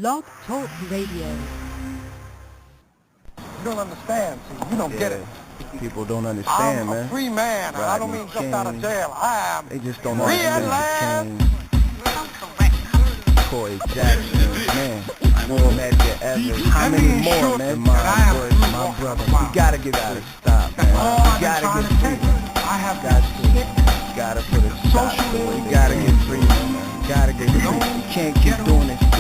Blog Talk Radio. You don't understand, see, you don't get it. People don't understand, man. I'm a free man, and I don't mean just out of jail. I am They just don't free at understand last. Corey Jackson, man. More Medgar Evers. How many more, man? My boys, my brother. We gotta get out of stop, man. We gotta get free. I have Gotta put a stop to it. We gotta get free, man. Gotta get free. We can't keep doing this to it.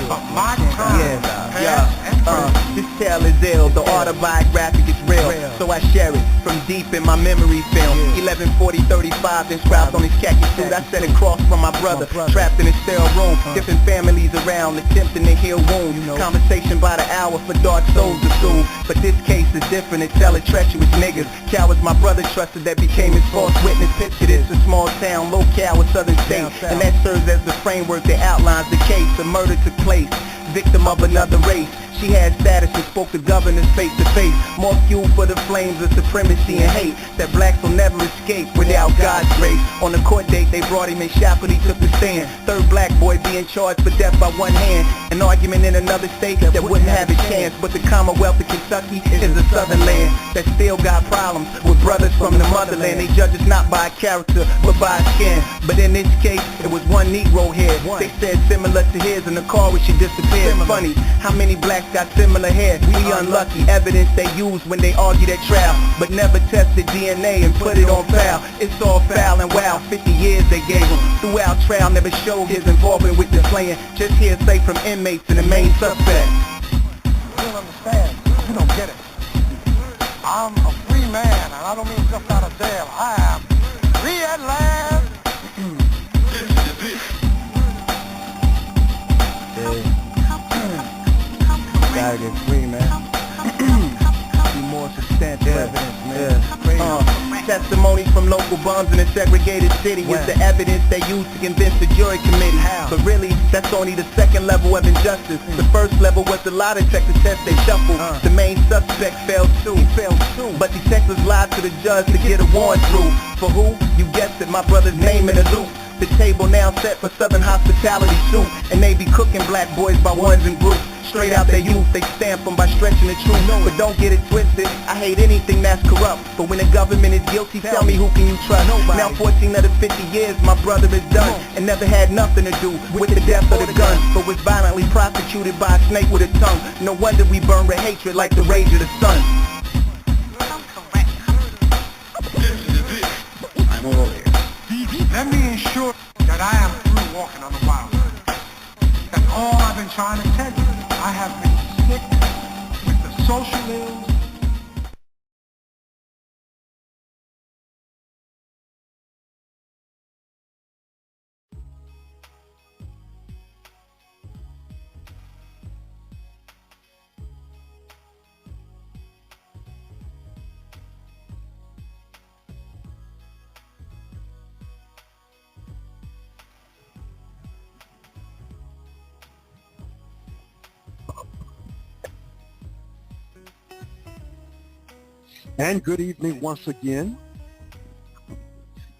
This tale is ill, the autobiographic is real, so I share it from deep in my memory film. 11/40/35 inscribed on his khaki suit. I set it cross from my brother, trapped in a sterile room. Different families around, attempting to heal wounds. Conversation by the hour for dark souls to soothe. But this case is different, it's hella treacherous niggas. Cowards my brother trusted that became his false witness. Picture this, a small town, locale with southern state. And that serves as the framework that outlines the case. The murder took place, victim of another race. She had status and spoke to governors face to face. More fuel for the flames of supremacy and hate that blacks will never escape without God's grace. On the court date, they brought him in shackled, he took the stand. Third black boy being charged for death by one hand. An argument in another state that wouldn't have a chance. But the Commonwealth of Kentucky is a southern land that still got problems with brothers from the motherland. They judge us not by character, but by skin. But in this case, it was one Negro head. They said similar to his in the car when she disappeared. Funny, how many blacks got similar hair? We unlucky. Evidence they use when they argued at trial, but never tested DNA and put it on file. It's all foul and wow. 50 years they gave him. Throughout trial, never showed his involvement with the slaying. Just hearsay from inmates and the main suspect. You don't understand. You don't get it. I'm a free man, and I don't mean just out of jail. I am free at last. Gotta get free, man. Be more substantial evidence, man. Testimony from local bums in a segregated city is the evidence they use to convince the jury committee. But really, that's only the second level of injustice. The first level was the lie detector test they shuffled. The main suspect failed too. But detectives lied to the judge to get a warrant through. For who? You guessed it, my brother's name in the loop. The table now set for Southern hospitality soup, and they be cooking black boys by ones and groups. Straight out their youth, they stamp them by stretching the truth. But don't get it twisted, I hate anything that's corrupt. But when the government is guilty, tell me who can you trust? Now 14 of the 50 years my brother is done, and never had nothing to do with the death of the gun, but was violently prosecuted by a snake with a tongue. No wonder we burn with hatred like the rage of the sun. I'm over here. Let me ensure that I am through walking on the wild. That's all I've been trying to tell you. I have been sick with the social ills. And good evening once again.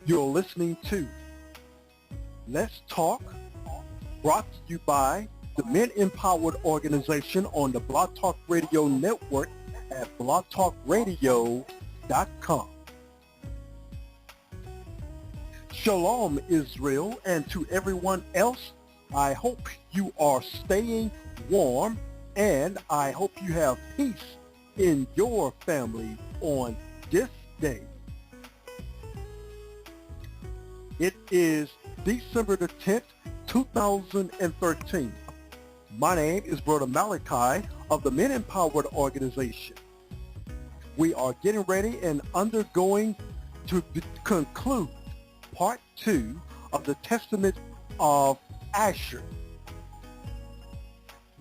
You're listening to Let's Talk, brought to you by the Men Empowered Organization on the Blog Talk Radio Network at blogtalkradio.com. Shalom, Israel, and to everyone else, I hope you are staying warm, and I hope you have peace in your family on this day. It is December the 10th, 2013. My name is Brother Malachi of the Men Empowered Organization. We are getting ready and undergoing to conclude part 2 of the Testament of Asher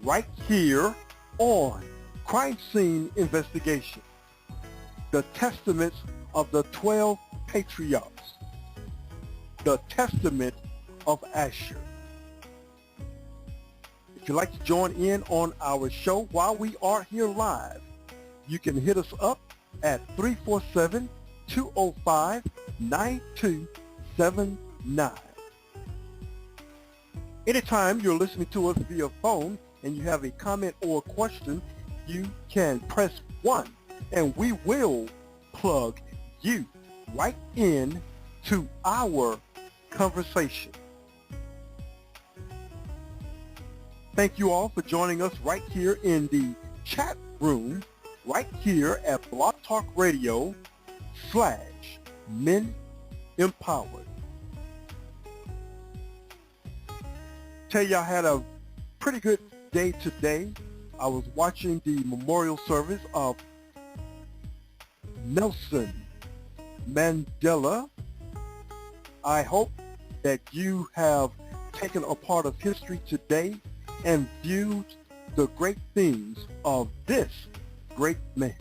right here on Crime Scene Investigation, the Testaments of the 12 Patriarchs, the Testament of Asher. If you'd like to join in on our show while we are here live, you can hit us up at 347-205-9279. Anytime you're listening to us via phone, and you have a comment or a question, you can press 1 and we will plug you right in to our conversation. Thank you all for joining us right here in the chat room, right here at Blog Talk Radio /Men Empowered. Tell you I had a pretty good day today. I was watching the memorial service of Nelson Mandela. I hope that you have taken a part of history today and viewed the great things of this great man.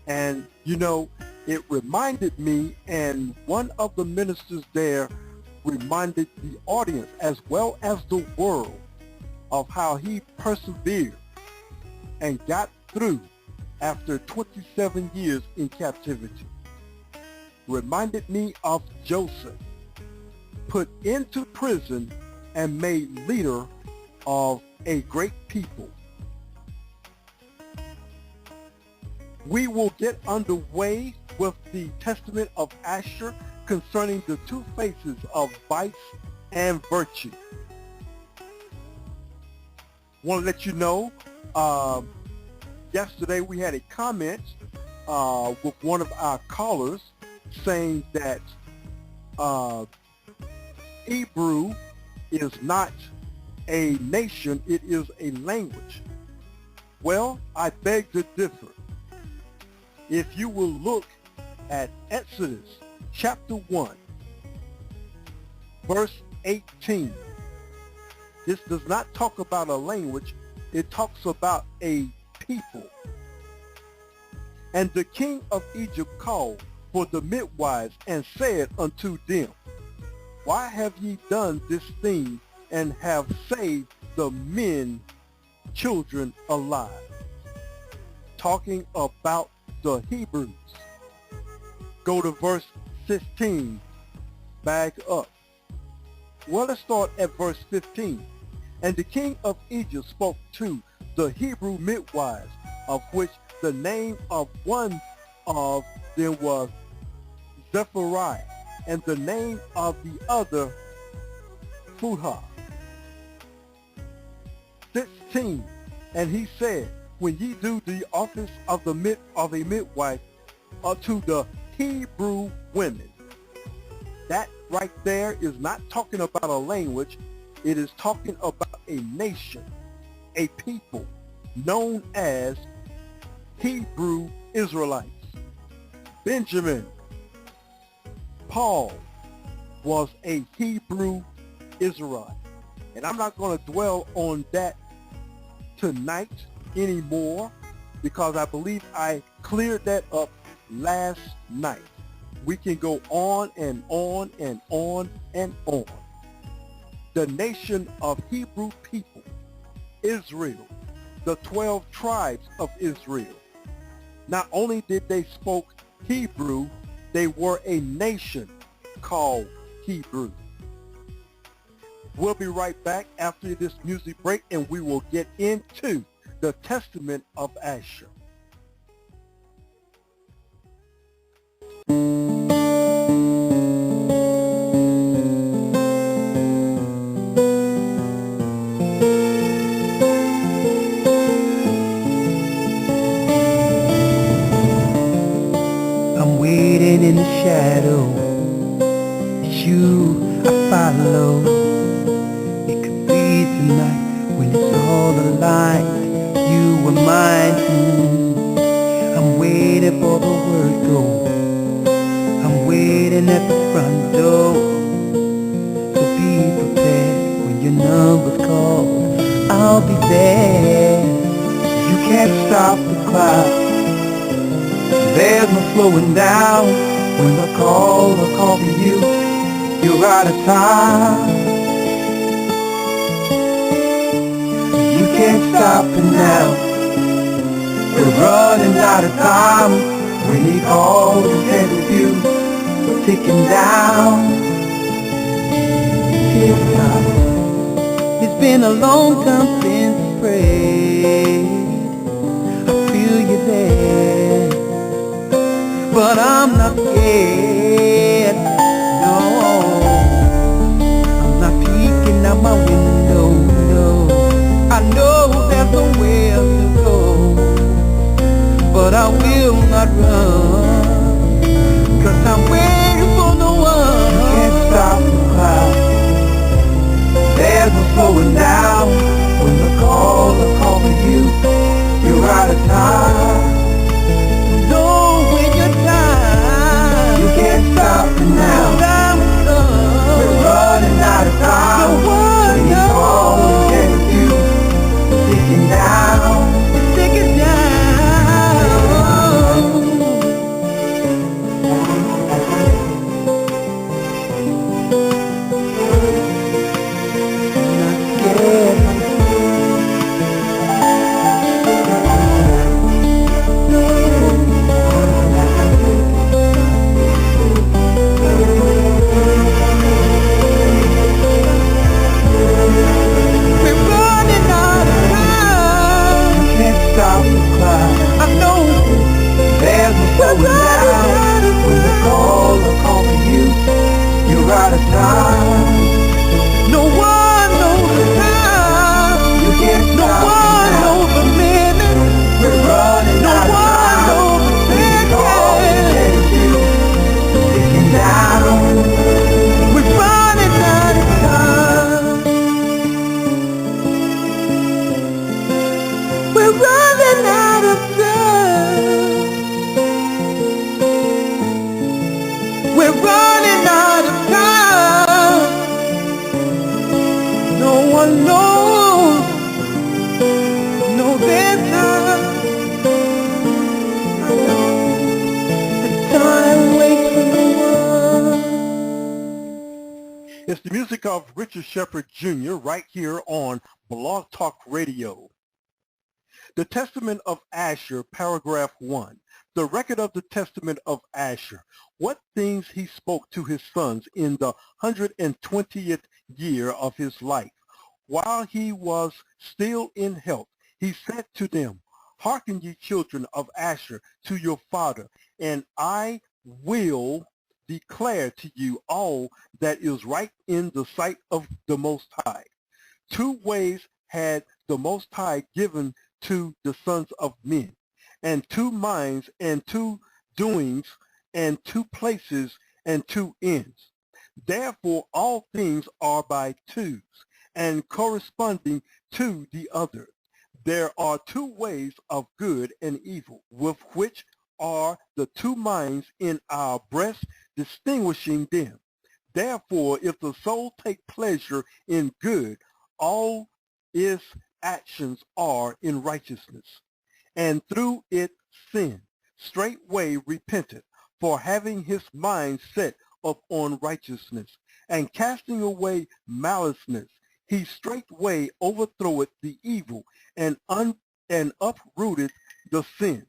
And you know, it reminded me, and one of the ministers there reminded the audience as well as the world of how he persevered and got through after 27 years in captivity. Reminded me of Joseph, put into prison and made leader of a great people. We will get underway with the Testament of Asher concerning the two faces of vice and virtue. Want to let you know, yesterday we had a comment with one of our callers saying that Hebrew is not a nation, it is a language. Well, I beg to differ. If you will look at Exodus chapter 1, verse 18, this does not talk about a language, it talks about a people. And the king of Egypt called for the midwives and said unto them, why have ye done this thing and have saved the men, children alive? Talking about the Hebrews. Go to verse 16, back up. Well, let's start at verse 15. And the king of Egypt spoke to the Hebrew midwives, of which the name of one of them was Zephaniah, and the name of the other Fuhah. 16. And he said, when ye do the office of a midwife to the Hebrew women. That right there is not talking about a language. It is talking about a nation, a people known as Hebrew Israelites. Benjamin, Paul was a Hebrew Israelite. And I'm not going to dwell on that tonight anymore because I believe I cleared that up last night. We can go on and on and on and on. The nation of Hebrew people, Israel, the 12 tribes of Israel. Not only did they speak Hebrew, they were a nation called Hebrew. We'll be right back after this music break and we will get into the Testament of Asher. I'm waiting in the shadow. It's you I follow. It could be tonight when it's all aligned. You were mine. I'm waiting for the word go. I'm waiting at the front door. So be prepared when your number's called. I'll be there. You can't stop the cloud. There's no slowing down. When I call for you, you're out of time. You can't stop it now. We're running out of time. When he calls, you can't refuse. We're ticking down. Tick tock. It's been been a long time since I prayed. I feel you there, but I'm not scared. No, I'm not peeking out my window. No, I know there's nowhere to go, but I will not run, 'cause I'm waiting for no one. You can't stop the cloud. There's no slowing down. When the call for you, you're out of time. No, when you're time, you can't stop it now. Time will come. We're running out of time. No one knows. Can you sticking down? We're sticking down. Not scared. No one knows the time. You can't stop. No one knows the minute. We're running out of time. No one knows the second. Sticking down. We're running out of time. We're running out of time. We're running out of time. No one knows. No, there's time. I know the time waits for no one. It's the music of Richard Shepherd Jr. right here on Blog Talk Radio. The Testament of Asher, paragraph 1. The record of the Testament of Asher. What things he spoke to his sons in the 120th year of his life. While he was still in health, he said to them, Hearken ye children of Asher to your father, and I will declare to you all that is right in the sight of the Most High. 2 ways had the Most High given to the sons of men, and 2 minds, and 2 doings, and 2 places, and 2 ends. Therefore all things are by twos, and corresponding to the other. There are 2 ways of good and evil, with which are the 2 minds in our breast, distinguishing them. Therefore, if the soul take pleasure in good, all its actions are in righteousness, and through it sin, straightway repenteth, for having his mind set upon righteousness, and casting away maliceness, he straightway overthroweth the evil, and uprooteth the sin.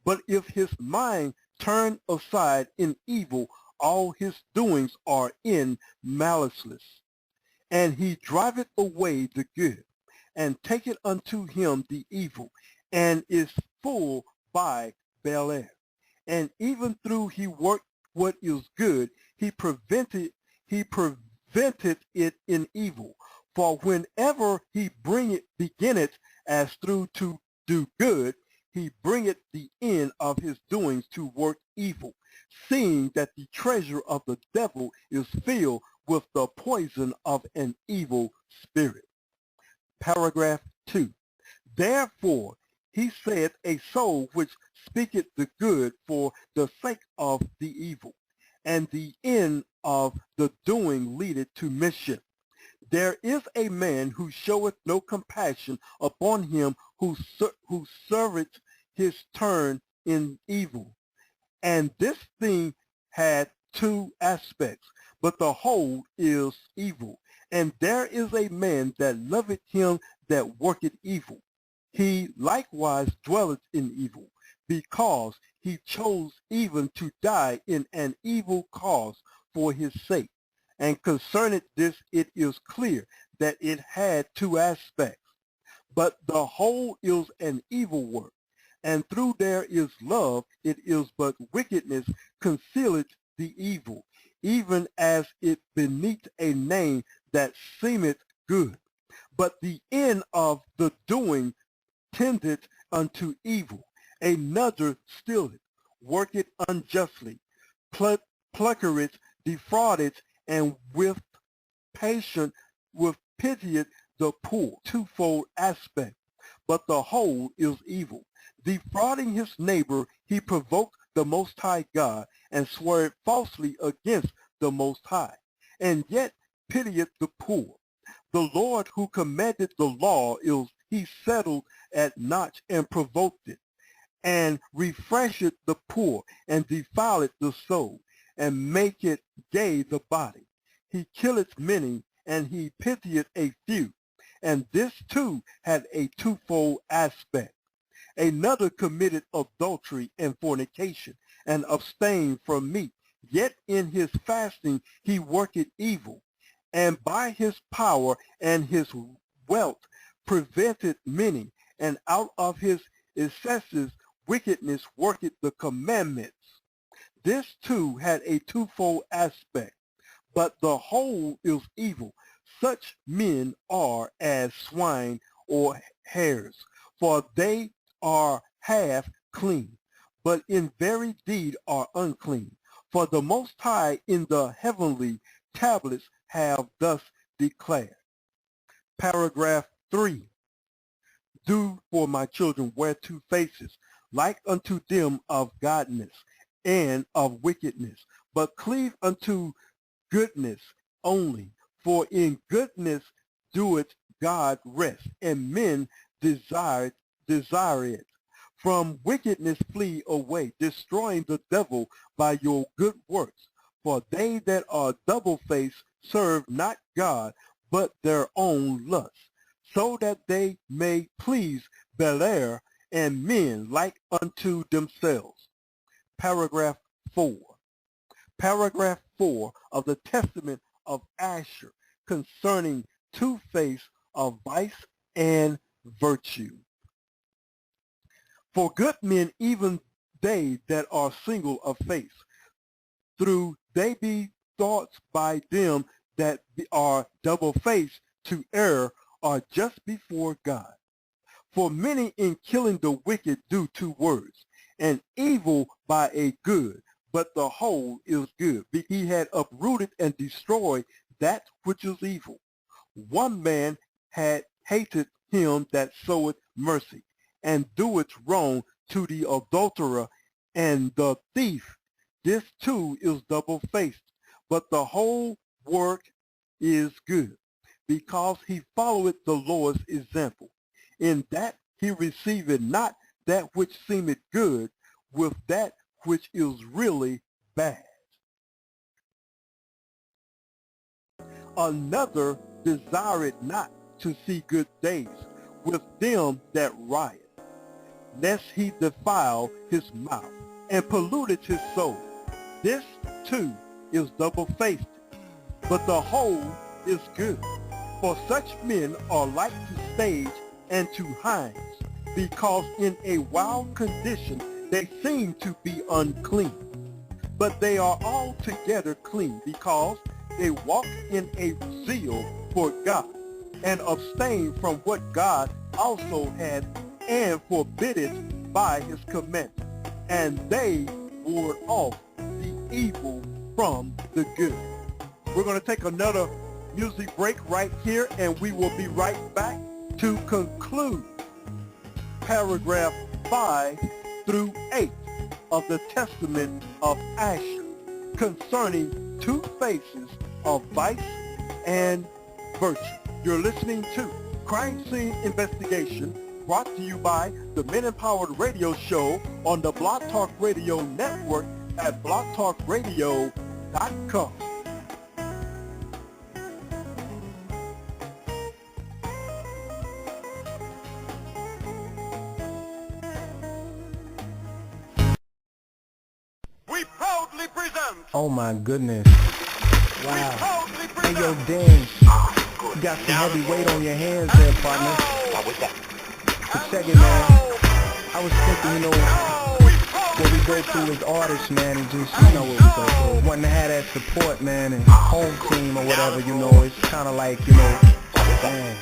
But if his mind turn aside in evil, all his doings are in maliceless. And he driveth away the good, and taketh unto him the evil, and is full by Bel-air. And even through he worked what is good, he prevented it in evil. For whenever he beginneth as through to do good, he bringeth the end of his doings to work evil, seeing that the treasure of the devil is filled with the poison of an evil spirit. Paragraph 2. Therefore he saith, a soul which speaketh the good for the sake of the evil, and the end of the doing leadeth to mischief. There is a man who showeth no compassion upon him who serveth his turn in evil. And this thing had 2 aspects, but the whole is evil. And there is a man that loveth him that worketh evil. He likewise dwelleth in evil, because he chose even to die in an evil cause for his sake. And concerning this it is clear that it had two aspects. But the whole is an evil work, and through there is love, it is but wickedness concealeth the evil, even as it beneath a name that seemeth good. But the end of the doing tendeth unto evil. Another stealeth, worketh unjustly, pluckereth, defraudeth, and with pitieth the poor. Twofold aspect, but the whole is evil. Defrauding his neighbor, he provoked the Most High God, and swore falsely against the Most High, and yet pitieth the poor. The Lord who commanded the law is he settled at naught and provoked it, and refresheth the poor, and defileth the soul, and maketh gay the body. He killeth many, and he pitieth a few. And this too had a twofold aspect. Another committed adultery and fornication, and abstained from meat. Yet in his fasting he worketh evil, and by his power and his wealth prevented many, and out of his excesses wickedness worketh the commandments. This too had a twofold aspect, but the whole is evil. Such men are as swine or hares, for they are half clean, but in very deed are unclean. For the Most High in the heavenly tablets have thus declared. Paragraph 3. Do for my children wear two faces, like unto them of godness and of wickedness, but cleave unto goodness only. For in goodness doeth God rest, and men desire it. From wickedness flee away, destroying the devil by your good works. For they that are double-faced serve not God, but their own lusts, so that they may please Beliar and men like unto themselves. Paragraph 4. Paragraph 4 of the Testament of Asher, concerning two-face of vice and virtue. For good men, even they that are single of face, through they be thoughts by them that are double-faced to err, are just before God. For many in killing the wicked do two words, and evil by a good, but the whole is good. He had uprooted and destroyed that which is evil. One man had hated him that soweth mercy, and doeth wrong to the adulterer and the thief. This too is double-faced, but the whole work is good, because he followeth the Lord's example, in that he receiveth not that which seemeth good with that which is really bad. Another desireth not to see good days with them that riot, lest he defile his mouth and polluted his soul. This too is double-faced, but the whole is good. For such men are like to stage and to hinds, because in a wild condition they seem to be unclean. But they are altogether clean, because they walk in a zeal for God, and abstain from what God also hath and forbiddeth by his commandment. And they ward off the evil from the good. We're going to take another music break right here, and we will be right back to conclude paragraph 5 through 8 of the Testament of Asher, concerning two faces of vice and virtue. You're listening to Crime Scene Investigation, brought to you by the Men Empowered Radio Show on the Blog Talk Radio Network at blogtalkradio.com. We proudly present. Oh my goodness. We Wow. proudly Hey, yo, present. dang. You got some heavy weight on your hands there, partner. But check it, man. I was thinking, you know, what we go through as artists, man, and just, you know what we go through. Wanting to have that support, man, and home team or whatever, you know, it's kind of like, you know, man.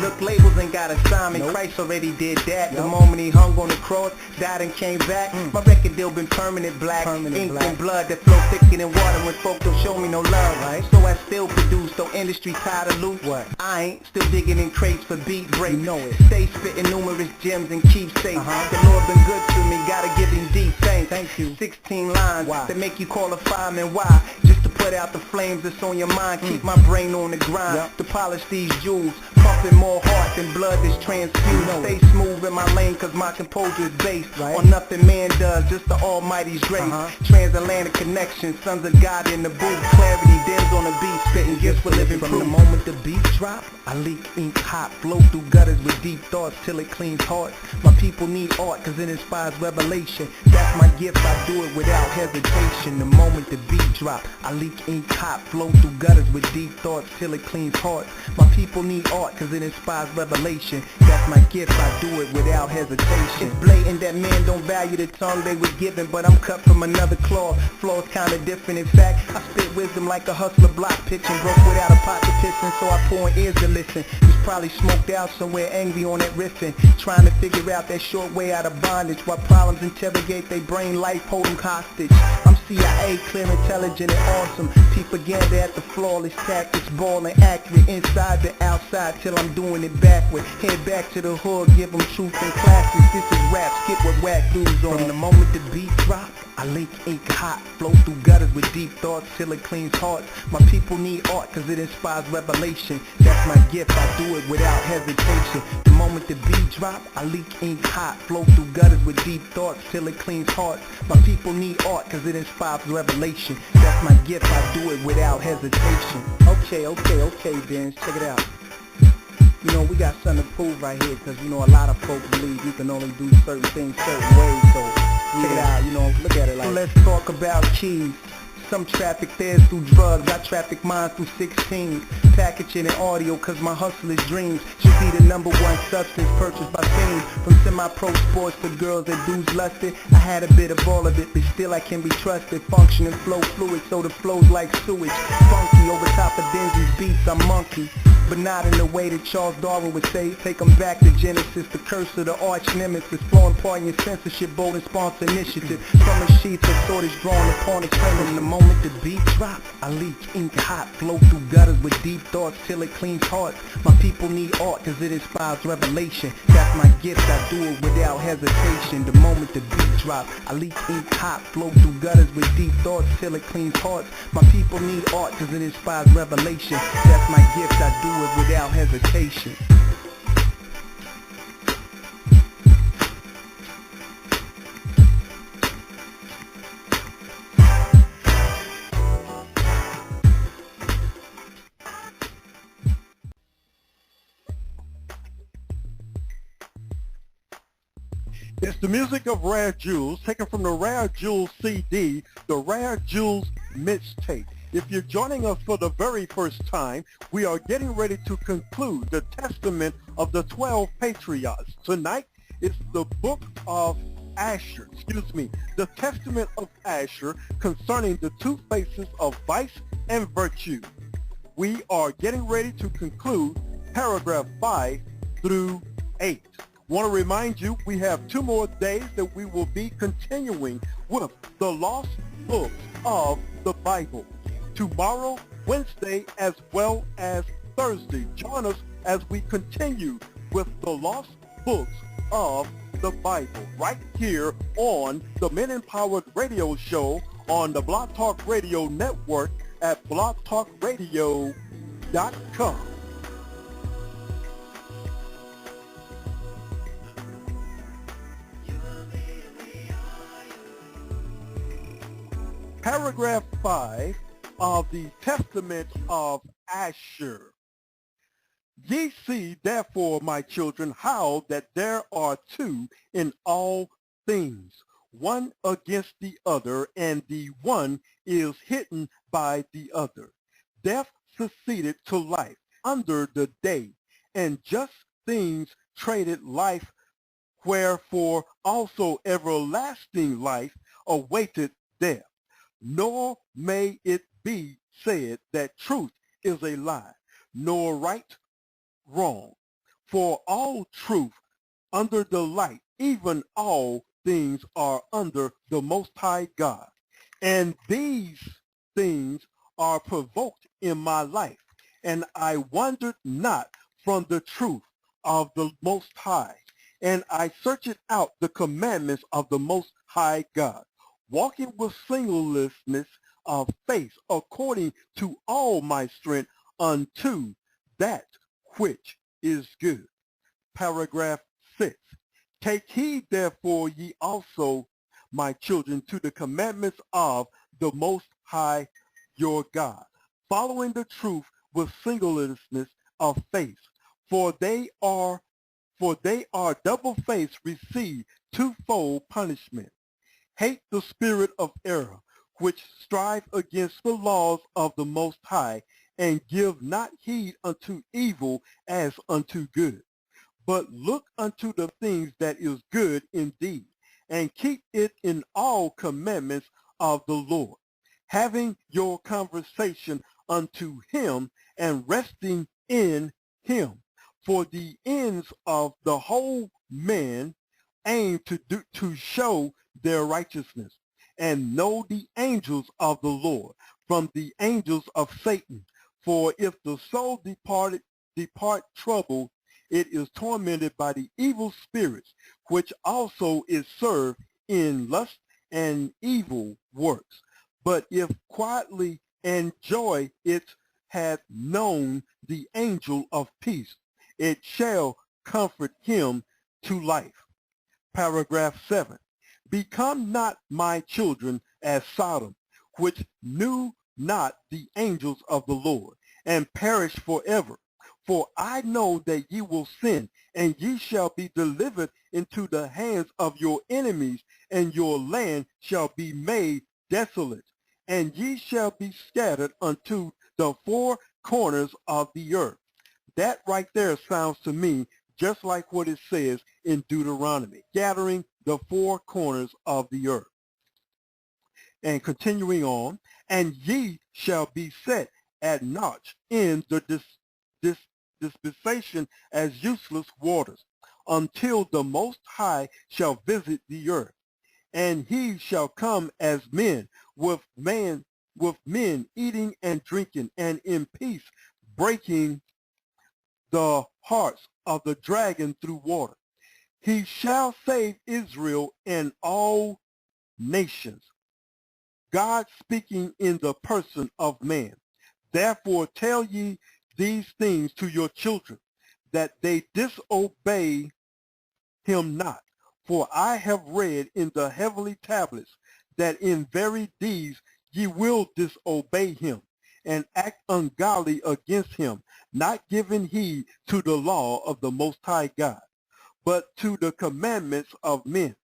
Look, labels ain't gotta sign me. Nope. Christ already did that. Yep. The moment he hung on the cross, died and came back. My record deal been permanent black. Ink and blood that flow thicker than water when folk don't show me no love. Right. So I still produce, though industry tired of loot. What? I ain't still digging in crates for beat breaks. You know it. Stay spitting numerous gems and keepsakes. The Lord been good to me, gotta give him deep thanks. Thank you. 16 lines that make you call a fireman. Why? Just to put out the flames that's on your mind. Keep my brain on the grind to polish these jewels. Pumping more heart than blood that's transfused. Stay smooth in my lane cause my composure is based on nothing man does, just the Almighty's grace. Transatlantic connection, sons of God in the booth. Clarity dims on the beat, spitting gifts for living proof. From the moment the beat drop, I leak ink hot, flow through gutters with deep thoughts till it cleans hearts. My people need art cause it inspires revelation. That's my gift, I do it without hesitation. The moment the beat drop, I leak ink hot, flow through gutters with deep thoughts till it cleans hearts. My people need art cause it inspires revelation. That's my gift, I do it without hesitation. It's blatant that men don't value the tongue they was given, but I'm cut from another cloth. Flaw's kinda different, in fact, I spit wisdom like a hustler block pitching. Broke without a pocket piston, so I pour in ears to listen. Was probably smoked out somewhere angry on that riffing, trying to figure out that short way out of bondage, while problems interrogate they brain life, hold them hostage. I'm CIA, clear, intelligent, and awesome. Propaganda at the flawless tactics, ballin' accurate inside to outside till I'm doing it backward. Head back to the hood, give them truth and classics. This is rap, skip with whack dudes on. From the moment the beat drop, I link ink hot, flow through gutters with deep thoughts till it cleans hearts. My people need art cause it inspires revelation. That's my gift, I do it without hesitation. The moment the beat drop, I leak ink hot, flow through gutters with deep thoughts till it cleans hearts. My people need art cause it inspires revelation. That's my gift, I do it without hesitation. Okay, Vince, check it out. You know, we got something to prove right here cause you know a lot of folks believe you can only do certain things certain ways, so check it out, you know, look at it like. So let's talk about keys. Some traffic theirs through drugs, I traffic mine through 16. Packaging and audio cause my hustler's dreams should be the #1 substance purchased by fame. From semi-pro sports to girls that dudes lusted, I had a bit of all of it, but still I can be trusted. Function and flow fluid so the flow's like sewage. Funky over top of Denzi's beats, I'm monkey. But not in the way that Charles Darwin would say. Take them back to Genesis, the curse of the arch nemesis. Flowing part in your censorship, bold and sponsor initiative. From a sheath of sword is drawn upon its friend. And the moment the beat drop, I leak ink hot, flow through gutters with deep thoughts till it cleans hearts. My people need art cause it inspires revelation. That's my gift, I do it without hesitation. The moment the beat drop, I leak ink hot, flow through gutters with deep thoughts till it cleans hearts. My people need art cause it inspires revelation. That's my gift, I do it without hesitation. It's the music of Rare Jewels, taken from the Rare Jewels CD, the Rare Jewels Mixtape. If you're joining us for the very first time, we are getting ready to conclude the Testament of the 12 Patriarchs. Tonight, it's the book of Asher, the Testament of Asher concerning the two faces of vice and virtue. We are getting ready to conclude paragraph 5 through 8. Want to remind you, we have 2 more days that we will be continuing with the Lost Books of the Bible. Tomorrow, Wednesday, as well as Thursday. Join us as we continue with the Lost Books of the Bible right here on the Men Empowered Radio Show on the Blog Talk Radio Network at blogtalkradio.com. Paragraph 5 of the Testament of Asher. Ye see, therefore, my children, how that there are two in all things, one against the other, and the one is hidden by the other. Death succeeded to life, under the day, and just things traded life, wherefore also everlasting life awaited death. Nor may it be said that truth is a lie, nor right wrong. For all truth under the light, even all things are under the Most High God. And these things are provoked in my life, and I wandered not from the truth of the Most High, and I searched out the commandments of the Most High God, walking with singleness of faith according to all my strength unto that which is good. Paragraph 6. Take heed therefore ye also, my children, to the commandments of the Most High your God, following the truth with singleness of faith, for they are double-faced, receive twofold punishment. Hate the spirit of error, which strive against the laws of the Most High, and give not heed unto evil as unto good, but look unto the things that is good indeed, and keep it in all commandments of the Lord, having your conversation unto him, and resting in him. For the ends of the whole man aim to show their righteousness, and know the angels of the Lord from the angels of Satan. For if the soul depart troubled, it is tormented by the evil spirits, which also is served in lust and evil works. But if quietly and joy it hath known the angel of peace, it shall comfort him to life. Paragraph 7. Become not my children as Sodom, which knew not the angels of the Lord, and perish forever. For I know that ye will sin, and ye shall be delivered into the hands of your enemies, and your land shall be made desolate, and ye shall be scattered unto the four corners of the earth. That right there sounds to me just like what it says in Deuteronomy, scattering the four corners of the earth. And continuing on, and ye shall be set at naught in the dispensation as useless waters, until the Most High shall visit the earth. And he shall come as men, with men eating and drinking, and in peace breaking the hearts of the dragon through water. He shall save Israel and all nations. God speaking in the person of man. Therefore tell ye these things to your children, that they disobey him not. For I have read in the heavenly tablets that in very deeds ye will disobey him, and act ungodly against him, not giving heed to the law of the Most High God, but to the commandments of men.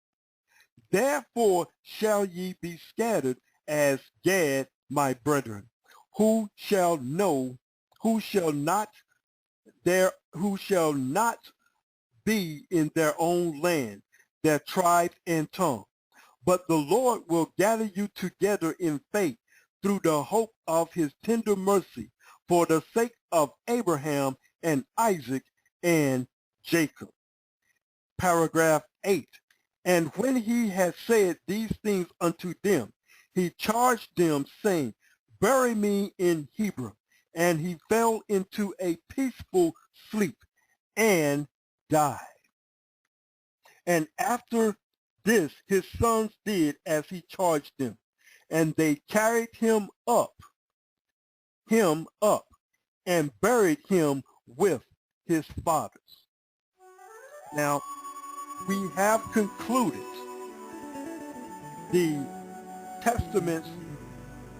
Therefore shall ye be scattered as Gad, my brethren, who shall not be in their own land, their tribe and tongue. But the Lord will gather you together in faith through the hope of his tender mercy, for the sake of Abraham and Isaac and Jacob. Paragraph 8. And when he had said these things unto them, he charged them, saying, Bury me in Hebron. And he fell into a peaceful sleep and died. And after this his sons did as he charged them, and they carried him up, and buried him with his fathers. Now, we have concluded the testaments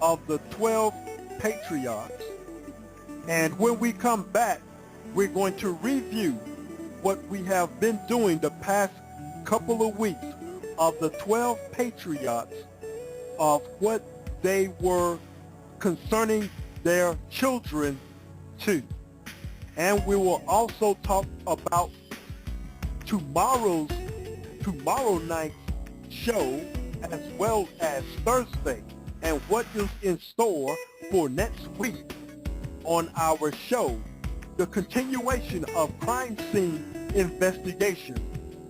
of the 12 patriarchs, and when we come back, we're going to review what we have been doing the past couple of weeks of the 12 patriarchs, of what they were concerning their children too. And we will also talk about tomorrow night's show as well as Thursday and what is in store for next week on our show. The continuation of crime scene investigation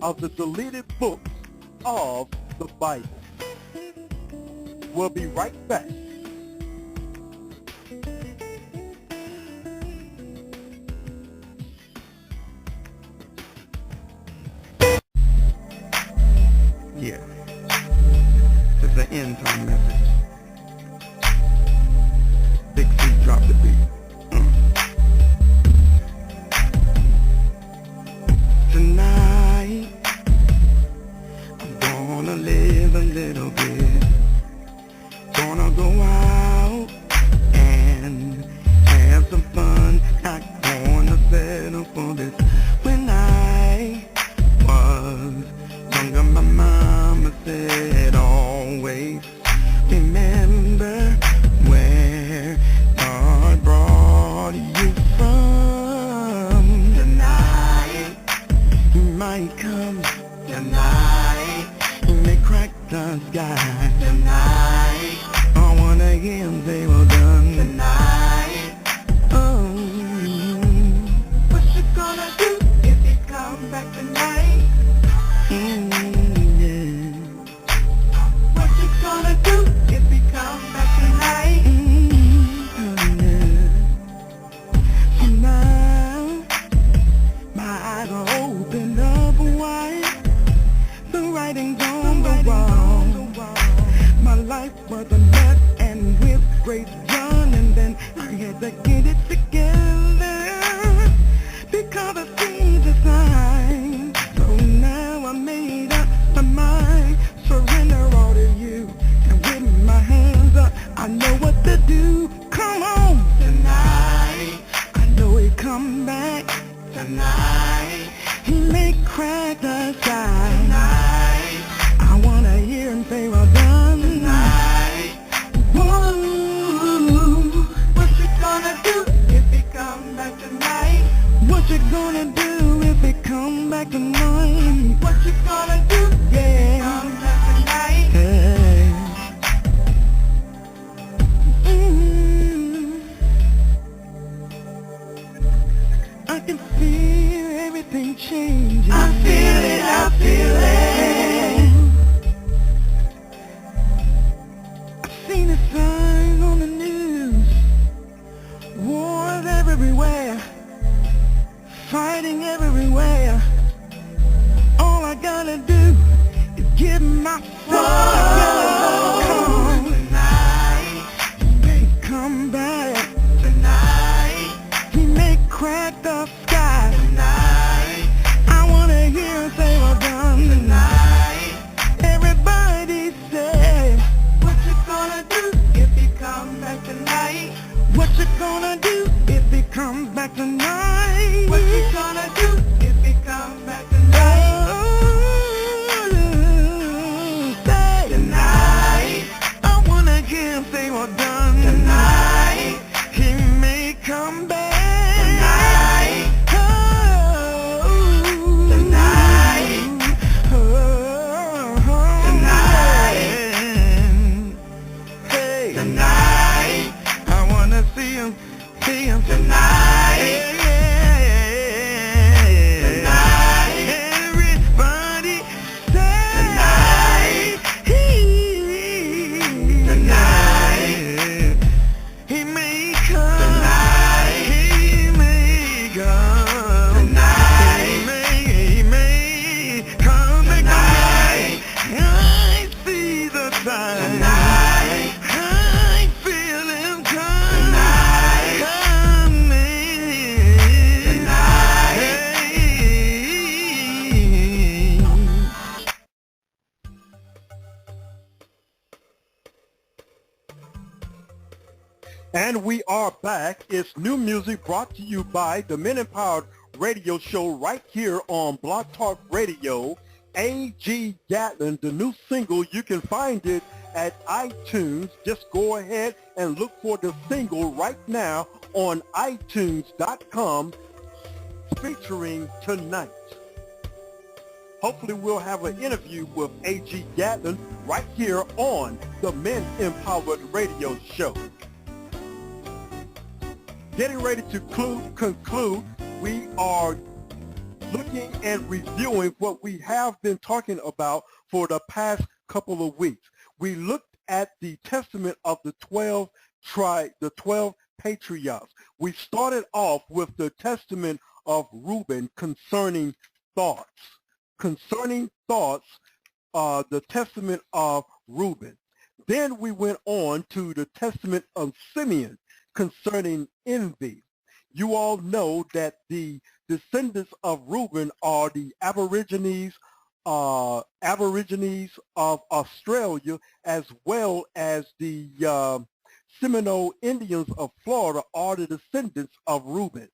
of the deleted books of the Bible. We'll be right back. Yeah, it's an end time message. Big C, drop the beat. Tonight, I'm gonna live a little bit. Gonna go out and have some fun. Not gonna settle for this. When I was younger, my mama said always remember where God brought you from. Tonight, He might come. Tonight, He may crack the sky. Tonight, I wanna hear Him say well done. Tonight, oh, what you gonna do if He come back tonight? Yeah. What you gonna do if He come back tonight? Yeah. So now, my eyes are open up wide. The writing's on the wall. My life was a mess and with great John, and then I had to get it together because I see the sign. So now I made up my mind, surrender all to you, and with my hands up, I know what to do. Come on, tonight, I know He come back tonight. He may crack the sky tonight. I wanna hear Him say well done tonight. Whoa, what you gonna do if He come back tonight? What you gonna do if He come back tonight? What you gonna do if He come back tonight? Hey. I can feel everything changing. I feel it, I feel it. I've seen the signs on the news. Wars everywhere. Fighting everywhere. All I gotta do is give my soul. Come tonight. He may come back tonight. He may crack the sky tonight. I wanna hear Him say well done tonight. Everybody say, what you gonna do if He come back tonight? What you gonna do if He comes back tonight? What you gonna do if He comes back tonight? Oh, say tonight. I wanna hear Him say well done tonight. He may come back tonight. Oh, tonight. Oh, tonight. Hey, tonight. I wanna see Him tonight. Tonight. Everybody say tonight. Tonight. He may come tonight. He may come tonight. He may come tonight. I see the sign tonight. I feel Him come tonight. Coming tonight. And we are back. It's new music brought to you by the Men Empowered Radio Show right here on Blog Talk Radio. A.G. Gatlin, the new single, you can find it at iTunes. Just go ahead and look for the single right now on iTunes.com. featuring tonight. Hopefully we'll have an interview with A.G. Gatlin right here on the Men Empowered Radio Show. Getting ready to conclude, we are looking and reviewing what we have been talking about for the past couple of weeks. We looked at the testament of the 12 patriarchs. We started off with the testament of Reuben concerning thoughts. The testament of Reuben. Then we went on to the testament of Simeon concerning envy. You all know that the descendants of Reuben are the Aborigines of Australia, as well as the Seminole Indians of Florida are the descendants of Reuben.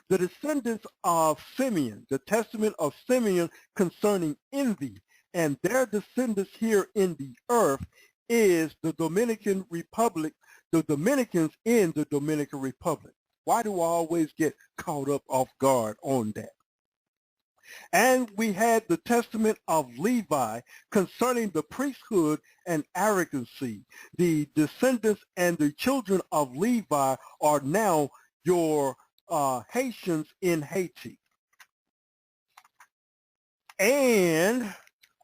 The descendants of Simeon, the testament of Simeon concerning envy, and their descendants here in the earth is the Dominican Republic, the Dominicans in the Dominican Republic. Why do I always get caught up off guard on that? And we had the testament of Levi concerning the priesthood and arrogancy. The descendants and the children of Levi are now your Haitians in Haiti. And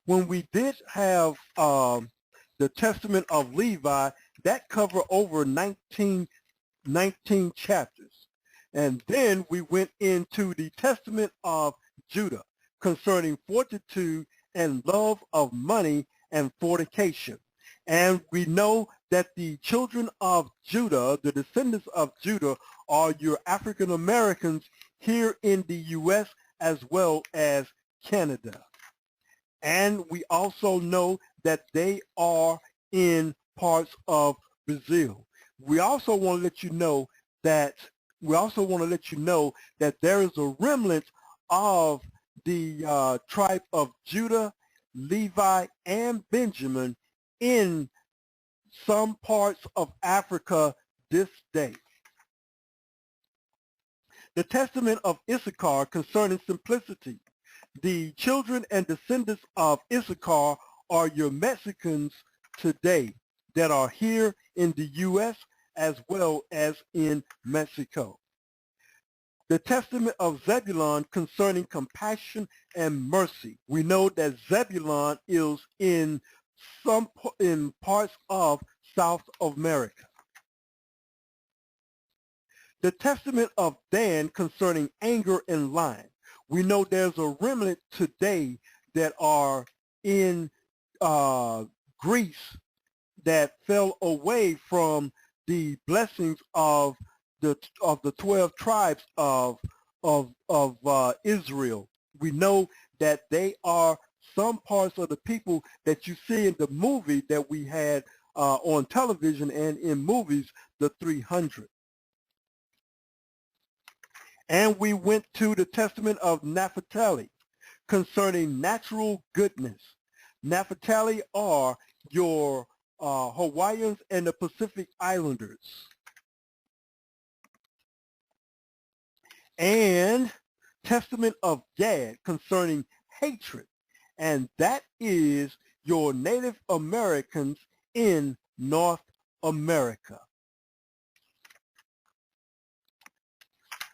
when we did have the testament of Levi, that covered over 19 chapters. And then we went into the testament of Judah concerning fortitude and love of money and fornication. And we know that the children of Judah, the descendants of Judah, are your African Americans here in the U.S. as well as Canada. And we also know that they are in parts of Brazil. We also want to let you know that there is a remnant of the tribe of Judah, Levi, and Benjamin in some parts of Africa this day. The testament of Issachar concerning simplicity. The children and descendants of Issachar are your Mexicans today that are here in the U.S. as well as in Mexico. The testament of Zebulun concerning compassion and mercy. We know that Zebulun is in parts of South America. The testament of Dan concerning anger and lying. We know there's a remnant today that are in Greece that fell away from the blessings of the 12 tribes of Israel. We know that they are some parts of the people that you see in the movie that we had on television and in movies, the 300. And we went to the testament of Naphtali concerning natural goodness. Naphtali are your Hawaiians and the Pacific Islanders. And testament of Gad concerning hatred. And that is your Native Americans in North America.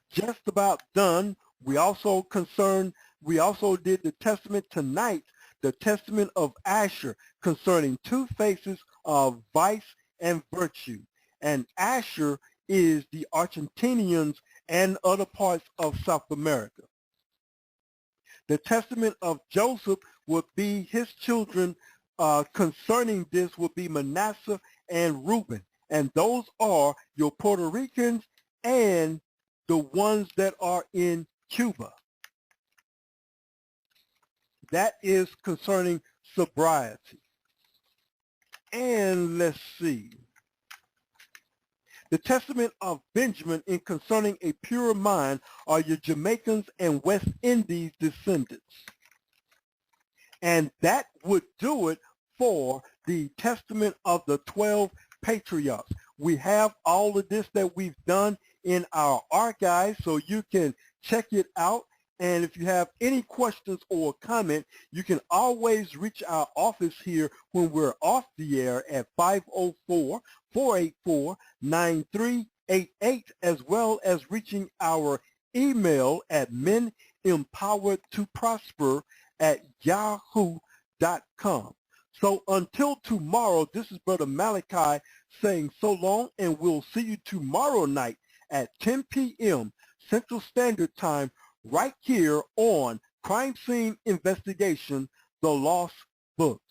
Just about done. We also did the testament tonight, the testament of Asher concerning two faces of vice and virtue. And Asher is the Argentinians and other parts of South America. The testament of Joseph would be his children concerning this would be Manasseh and Reuben. And those are your Puerto Ricans and the ones that are in Cuba. That is concerning sobriety. And let's see. The testament of Benjamin in concerning a pure mind are your Jamaicans and West Indies descendants. And that would do it for the testament of the 12 patriarchs. We have all of this that we've done in our archives, so you can Check it out. And if you have any questions or comment, you can always reach our office here when we're off the air at 504-484-9388, as well as reaching our email at menempoweredtoprosper@yahoo.com. So until tomorrow, this is Brother Malachi saying so long, and we'll see you tomorrow night at 10 p.m. Central Standard Time, right here on Crime Scene Investigation, The Lost Books.